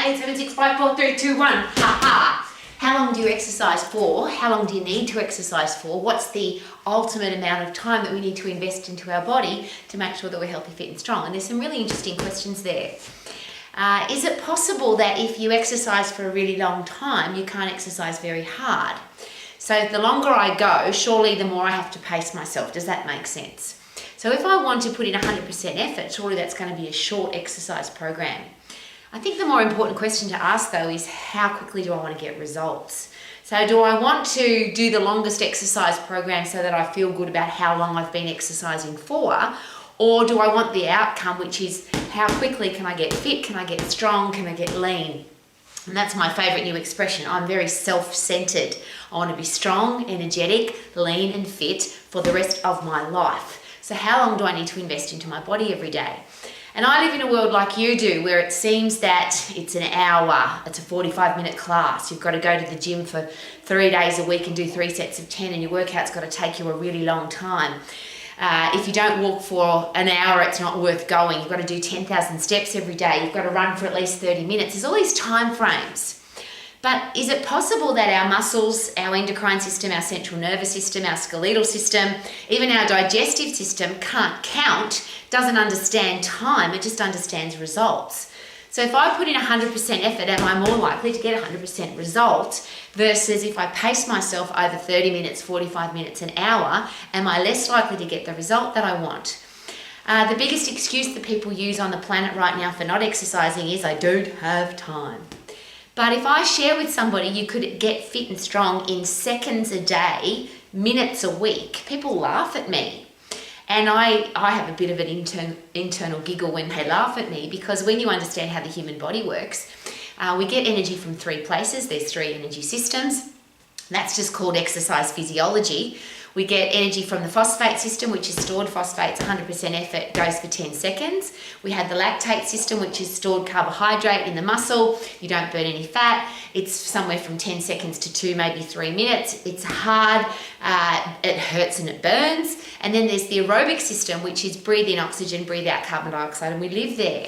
8, 7, 6, 5, 4, 3, 2, 1. Ha ha. How long do you exercise for? How long do you need to exercise for? What's the ultimate amount of time that we need to invest into our body to make sure that we're healthy, fit and strong? And there's some really interesting questions there. Is it possible that if you exercise for a really long time, you can't exercise very hard? So the longer I go, surely the more I have to pace myself. Does that make sense? So if I want to put in 100% effort, surely that's going to be a short exercise program. I think the more important question to ask though is how quickly do I want to get results? So do I want to do the longest exercise program so that I feel good about how long I've been exercising for? Or do I want the outcome, which is how quickly can I get fit, can I get strong, can I get lean? And that's my favourite new expression. I'm very self-centered. I want to be strong, energetic, lean and fit for the rest of my life. So how long do I need to invest into my body every day? And I live in a world like you do, where it seems that it's an hour, it's a 45-minute class. You've got to go to the gym for 3 days a week and do 3 sets of 10, and your workout's got to take you a really long time. If you don't walk for an hour, it's not worth going. You've got to do 10,000 steps every day. You've got to run for at least 30 minutes. There's all these time frames. But is it possible that our muscles, our endocrine system, our central nervous system, our skeletal system, even our digestive system can't count, doesn't understand time, it just understands results? So if I put in 100% effort, am I more likely to get 100% result versus if I pace myself over 30 minutes, 45 minutes, an hour, am I less likely to get the result that I want? The biggest excuse that people use on the planet right now for not exercising is, I don't have time. But if I share with somebody you could get fit and strong in seconds a day, minutes a week, people laugh at me. And I have a bit of an internal giggle when they laugh at me, because when you understand how the human body works, we get energy from 3 places. There's 3 energy systems. That's just called exercise physiology. We get energy from the phosphate system, which is stored phosphates, 100% effort, goes for 10 seconds. We have the lactate system, which is stored carbohydrate in the muscle. You don't burn any fat. It's somewhere from 10 seconds to 2, maybe 3 minutes. It's hard, it hurts and it burns. And then there's the aerobic system, which is breathe in oxygen, breathe out carbon dioxide, and we live there.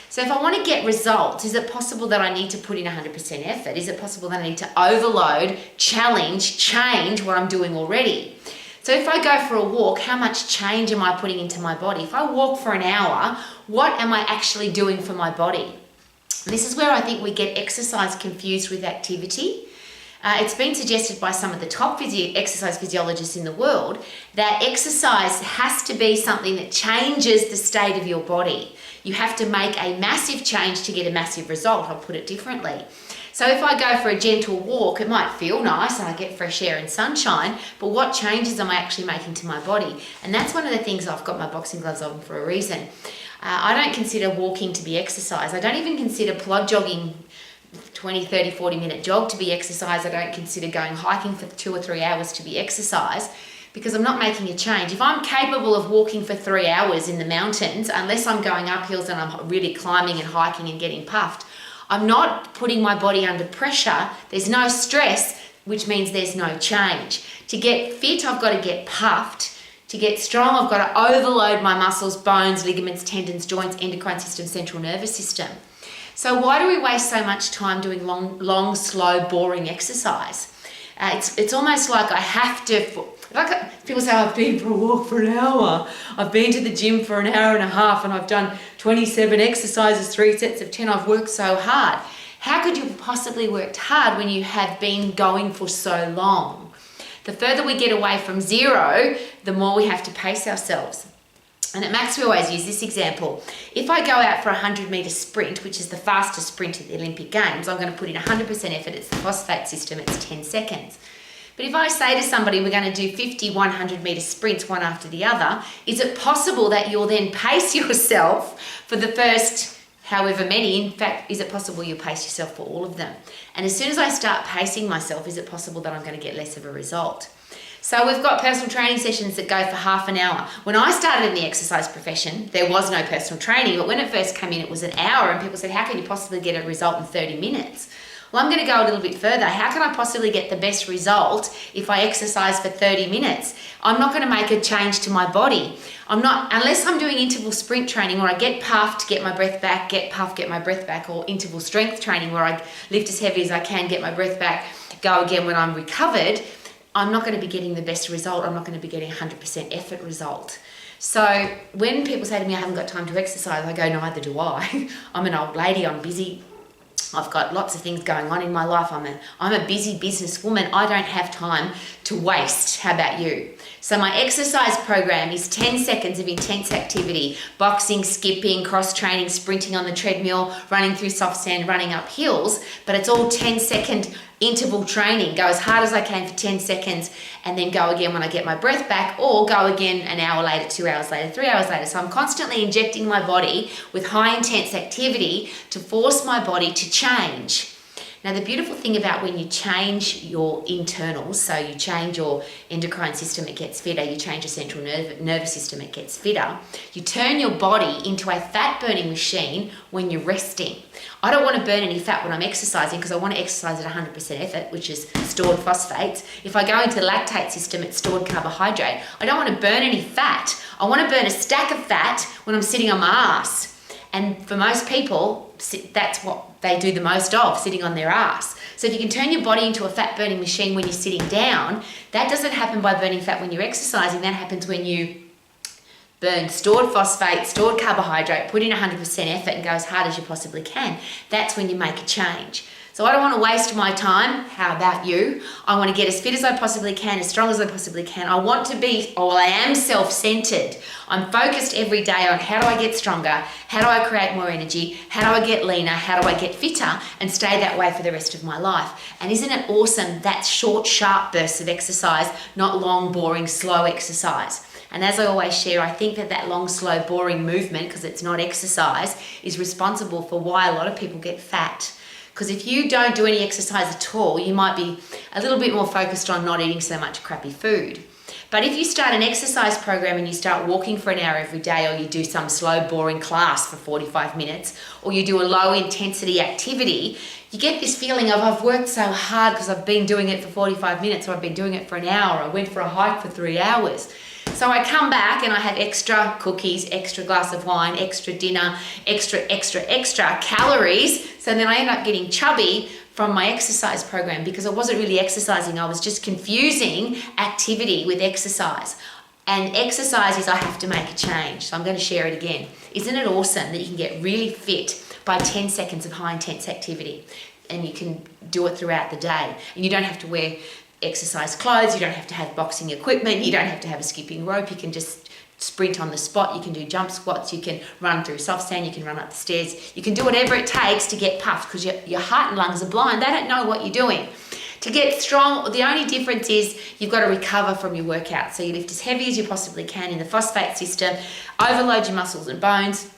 So if I want to get results, is it possible that I need to put in 100% effort? Is it possible that I need to overload, challenge, change what I'm doing already? So if I go for a walk, how much change am I putting into my body? If I walk for an hour, what am I actually doing for my body? And this is where I think we get exercise confused with activity. It's been suggested by some of the top exercise physiologists in the world that exercise has to be something that changes the state of your body. You have to make a massive change to get a massive result. I'll put it differently. So if I go for a gentle walk, it might feel nice and I get fresh air and sunshine, but what changes am I actually making to my body? And that's one of the things I've got my boxing gloves on for a reason. I don't consider walking to be exercise. I don't even consider plod jogging 20, 30, 40-minute jog to be exercise. I don't consider going hiking for 2 or 3 hours to be exercise, because I'm not making a change. If I'm capable of walking for 3 hours in the mountains, unless I'm going up hills and I'm really climbing and hiking and getting puffed, I'm not putting my body under pressure. There's no stress, which means there's no change. To get fit, I've got to get puffed. To get strong, I've got to overload my muscles, bones, ligaments, tendons, joints, endocrine system, central nervous system. So why do we waste so much time doing long, slow, boring exercise? It's almost like I have to, people say, I've been for a walk for an hour. I've been to the gym for an hour and a half and I've done 27 exercises, 3 sets of 10. I've worked so hard. How could you have possibly worked hard when you have been going for so long? The further we get away from zero, the more we have to pace ourselves. And at Max, we always use this example. If I go out for a 100-metre sprint, which is the fastest sprint at the Olympic Games, I'm going to put in 100% effort. It's the phosphate system. It's 10 seconds. But if I say to somebody, we're going to do 50 100-metre sprints, one after the other, is it possible that you'll then pace yourself for the first however many? In fact, is it possible you'll pace yourself for all of them? And as soon as I start pacing myself, is it possible that I'm going to get less of a result? So we've got personal training sessions that go for half an hour. When I started in the exercise profession, there was no personal training, but when it first came in, it was an hour, and people said, how can you possibly get a result in 30 minutes? Well, I'm going to go a little bit further. How can I possibly get the best result if I exercise for 30 minutes? I'm not going to make a change to my body. Unless I'm doing interval sprint training where I get puffed, get my breath back, get puffed, get my breath back, or interval strength training where I lift as heavy as I can, get my breath back, go again when I'm recovered, I'm not going to be getting the best result. I'm not going to be getting 100% effort result. So when people say to me, I haven't got time to exercise, I go, neither do I. I'm an old lady, I'm busy. I've got lots of things going on in my life. I'm a busy businesswoman. I don't have time to waste. How about you? So my exercise program is 10 seconds of intense activity, boxing, skipping, cross-training, sprinting on the treadmill, running through soft sand, running up hills, but it's all 10-second interval training. Go as hard as I can for 10 seconds and then go again when I get my breath back, or go again an hour later, 2 hours later, 3 hours later. So I'm constantly injecting my body with high intense activity to force my body to change. Now, the beautiful thing about when you change your internals, so you change your endocrine system, it gets fitter, you change your central nervous system, it gets fitter, you turn your body into a fat-burning machine when you're resting. I don't want to burn any fat when I'm exercising because I want to exercise at 100% effort, which is stored phosphates. If I go into the lactate system, it's stored carbohydrate. I don't want to burn any fat. I want to burn a stack of fat when I'm sitting on my ass. And for most people, that's what they do the most of, sitting on their ass. So if you can turn your body into a fat-burning machine when you're sitting down, that doesn't happen by burning fat when you're exercising. That happens when you burn stored phosphate, stored carbohydrate, put in 100% effort and go as hard as you possibly can. That's when you make a change. So I don't want to waste my time. How about you? I want to get as fit as I possibly can, as strong as I possibly can. I want to be, I am self-centered. I'm focused every day on how do I get stronger? How do I create more energy? How do I get leaner? How do I get fitter and stay that way for the rest of my life? And isn't it awesome? That's short, sharp bursts of exercise, not long, boring, slow exercise. And as I always share, I think that long, slow, boring movement, because it's not exercise, is responsible for why a lot of people get fat. Because if you don't do any exercise at all, you might be a little bit more focused on not eating so much crappy food. But if you start an exercise program and you start walking for an hour every day, or you do some slow, boring class for 45 minutes, or you do a low intensity activity, you get this feeling of, I've worked so hard because I've been doing it for 45 minutes, or I've been doing it for an hour, I went for a hike for 3 hours. So I come back and I have extra cookies, extra glass of wine, extra dinner, extra calories. So then I end up getting chubby from my exercise program because I wasn't really exercising. I was just confusing activity with exercise. And exercise is I have to make a change. So I'm going to share it again. Isn't it awesome that you can get really fit by 10 seconds of high intense activity? And you can do it throughout the day. And you don't have to wear exercise clothes, you don't have to have boxing equipment, you don't have to have a skipping rope, you can just sprint on the spot, you can do jump squats, you can run through soft sand, you can run up the stairs, you can do whatever it takes to get puffed because your heart and lungs are blind, they don't know what you're doing. To get strong, the only difference is you've got to recover from your workout. So you lift as heavy as you possibly can in the phosphate system, overload your muscles and bones.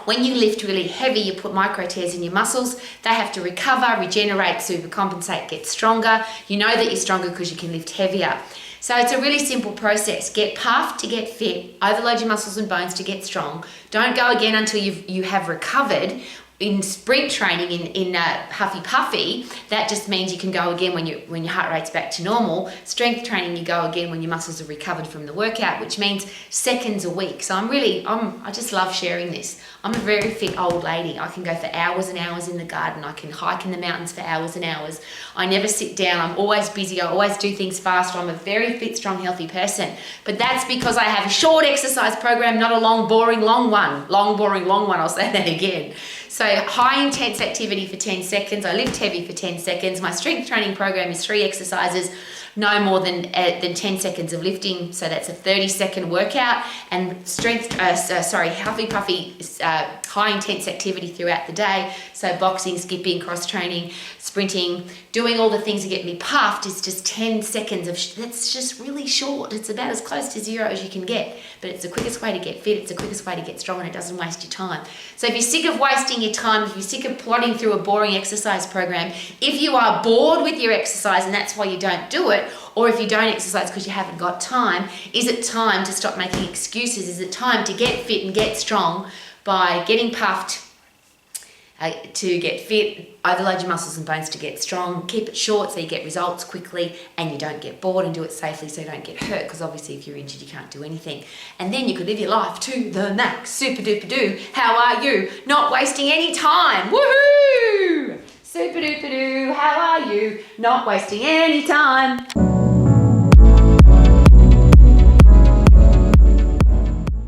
When you lift really heavy, you put micro tears in your muscles. They have to recover, regenerate, supercompensate, get stronger. You know that you're stronger because you can lift heavier. So it's a really simple process. Get puffed to get fit, overload your muscles and bones to get strong. Don't go again until you have recovered. In sprint training, in huffy puffy, that just means you can go again when your heart rate's back to normal. Strength training, you go again when your muscles are recovered from the workout, which means seconds a week. So I just love sharing this. I'm a very fit old lady. I can go for hours and hours in the garden. I can hike in the mountains for hours and hours. I never sit down. I'm always busy. I always do things fast. I'm a very fit, strong, healthy person. But that's because I have a short exercise program, not a long, boring, long one. Long, boring, long one. I'll say that again. So high intense activity for 10 seconds. I lift heavy for 10 seconds. My strength training program is 3 exercises, no more than 10 seconds of lifting. So that's a 30-second workout. And huffy puffy, high intense activity throughout the day. So boxing, skipping, cross training, sprinting, doing all the things that get me puffed is just 10 seconds of, that's just really short. It's about as close to zero as you can get. But it's the quickest way to get fit. It's the quickest way to get strong, and it doesn't waste your time. So if you're sick of wasting your time, if you're sick of plodding through a boring exercise program, if you are bored with your exercise and that's why you don't do it, or if you don't exercise because you haven't got time, is it time to stop making excuses? Is it time to get fit and get strong by getting puffed, to get fit, overload your muscles and bones to get strong, keep it short so you get results quickly and you don't get bored, and do it safely so you don't get hurt, because obviously if you're injured you can't do anything. And then you could live your life to the max. Super duper doo. How are you? Not wasting any time. Woohoo! Super duper doo. How are you? Not wasting any time.